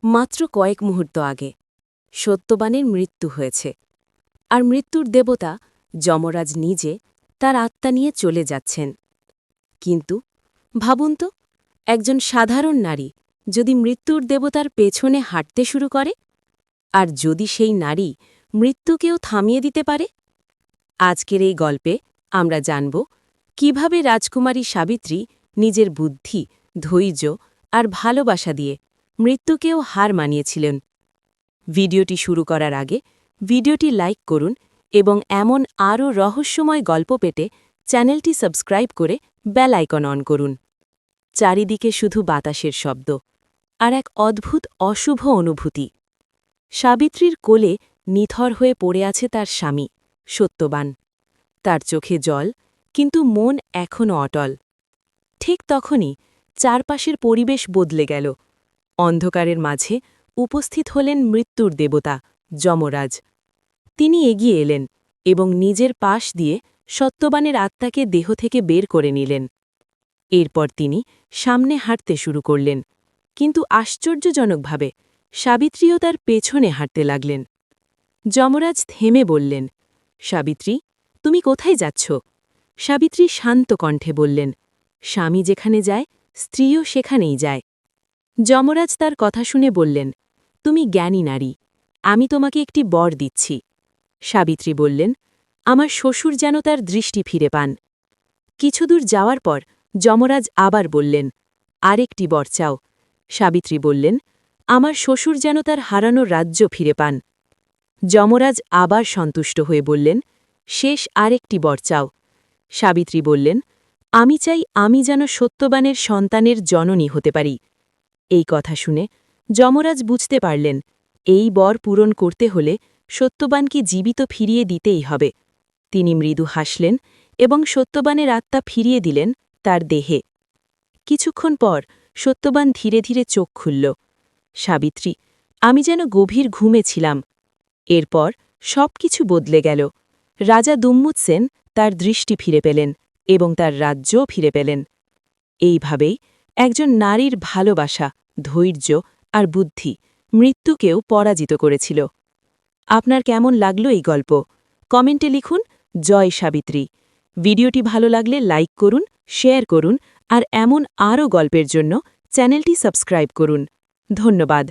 মাত্র কয়েক মুহূর্ত আগে সত্যবানের মৃত্যু হয়েছে, আর মৃত্যুর দেবতা যমরাজ নিজে তার আত্মা নিয়ে চলে যাচ্ছেন। কিন্তু ভাবুন তো, একজন সাধারণ নারী যদি মৃত্যুর দেবতার পেছনে হাঁটতে শুরু করে, আর যদি সেই নারী মৃত্যুকেও থামিয়ে দিতে পারে। আজকের এই গল্পে আমরা জানব কিভাবে রাজকুমারী সাবিত্রী নিজের বুদ্ধি, ধৈর্য আর ভালোবাসা দিয়ে মৃত্যুকেও হার মানিয়েছিলেন। ভিডিওটি শুরু করার আগে ভিডিওটি লাইক করুন এবং এমন আরও রহস্যময় গল্প পেতে চ্যানেলটি সাবস্ক্রাইব করে বেল আইকন অন করুন। চারিদিকে শুধু বাতাসের শব্দ আর এক অদ্ভুত অশুভ অনুভূতি। সাবিত্রীর কোলে নিথর হয়ে পড়ে আছে তার স্বামী সত্যবান। তার চোখে জল, কিন্তু মন এখনও অটল। ঠিক তখনই চারপাশের পরিবেশ বদলে গেল। অন্ধকারের মাঝে উপস্থিত হলেন মৃত্যুর দেবতা যমরাজ। তিনি এগিয়ে এলেন এবং নিজের পাশ দিয়ে সত্যবানের আত্মাকে দেহ থেকে বের করে নিলেন। এরপর তিনি সামনে হাঁটতে শুরু করলেন, কিন্তু আশ্চর্যজনকভাবে সাবিত্রীও তার পেছনে হাঁটতে লাগলেন। যমরাজ থেমে বললেন, সাবিত্রী, তুমি কোথায় যাচ্ছ? সাবিত্রী শান্ত কণ্ঠে বললেন, স্বামী যেখানে যায় স্ত্রীও সেখানেই যায়। যমরাজ তার কথা শুনে বললেন, তুমি জ্ঞানী নারী, আমি তোমাকে একটি বর দিচ্ছি। সাবিত্রী বললেন, আমার শ্বশুর যেন তার দৃষ্টি ফিরে পান। কিছুদূর যাওয়ার পর যমরাজ আবার বললেন, আরেকটি বর চাও। সাবিত্রী বললেন, আমার শ্বশুর যেন তার হারানো রাজ্য ফিরে পান। যমরাজ আবার সন্তুষ্ট হয়ে বললেন, শেষ আরেকটি বর চাও। সাবিত্রী বললেন, আমি চাই আমি যেন সত্যবানের সন্তানের জননী হতে পারি। এই কথা শুনে যমরাজ বুঝতে পারলেন, এই বর পূরণ করতে হলে সত্যবানকে জীবিত ফিরিয়ে দিতেই হবে। তিনি মৃদু হাসলেন এবং সত্যবানের আত্মা ফিরিয়ে দিলেন তার দেহে। কিছুক্ষণ পর সত্যবান ধীরে ধীরে চোখ খুলল। সাবিত্রী, আমি যেন গভীর ঘুমে ছিলাম। এরপর সবকিছু বদলে গেল। রাজা দুম্মুৎসেন তার দৃষ্টি ফিরে পেলেন এবং তার রাজ্যও ফিরে পেলেন। এইভাবেই একজন নারীর ভালোবাসা, ধৈর্য আর বুদ্ধি মৃত্যুকেও পরাজিত করেছিল। আপনার কেমন লাগলো এই গল্প? কমেন্টে লিখুন জয় সাবিত্রী। ভিডিওটি ভালো লাগলে লাইক করুন, শেয়ার করুন আর এমন আরও গল্পের জন্য চ্যানেলটি সাবস্ক্রাইব করুন। ধন্যবাদ।